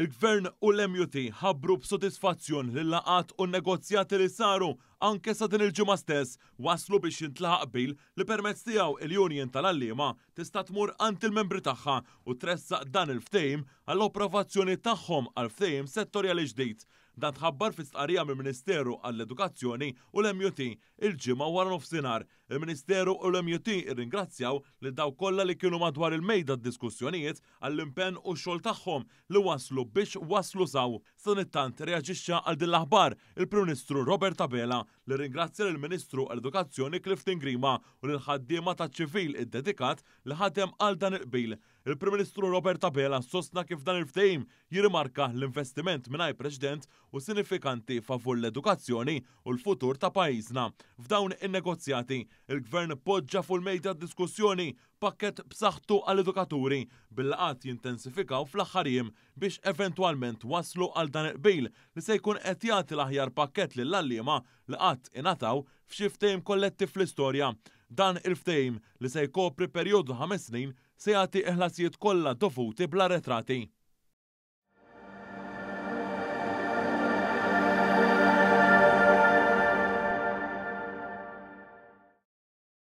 Il-Gvern u l-MUT ħabbru b'sodisfazzjon li l-laqat u n-negozjati li saru anke sa din il-ġimgħa stess waslu biex jintlaħaq qbil li permezz tiegħu il-Union tal-Għalliema tista' tmur għand il-membri tagħha u tressaq dan il-ftehim għall-approvazzjoni tagħhom għal ftehim settorjali ġdid. Dan tħabbar fi stqarrija mill-Ministeru għall-Edukazzjoni u l-MUT il-ġimgħa wara nofsinhar. Il-Ministeru u l-MUT irringrazzjaw li daw kollha li kienu madwar il-mejda d-diskussjonijiet għall-impenn u x-xogħol tagħhom li waslu biex waslu saw. Sanittant reaġixxa għal din l-aħbar il-Prim Ministru Robert Abela li ringrazzja lill-Ministru għall-Edukazzjoni Clifton Grima u lill-ħaddiema taċ-ċivil iddedikat li ħadem għal dan il-qbil. Il-Prim Ministru Robert Abela sostna kif dan il-ftehim jirimarka l-investiment mingħajr preċedent u sinifikanti favur l-edukazzjoni u l-futur ta' pajjiżna. F'dawn in-negozjati, il-Gvern poġġa fuq il-mejda diskussjoni pakket b'saħħtu għall-edukaturi bil-laqat jintensifikaw fl-aħħar jiem biex eventwalment waslu għal dan il-qbil li se jkun qed jagħti l-aħjar pakkett lill-għalliema li qatt ingħataw f'xi ftehim kollettiv fl-istorja. Dan il-ftehim li se jkopri perjodu 5 snin se jagħti ħlasijiet kollha dovuti bla retrati.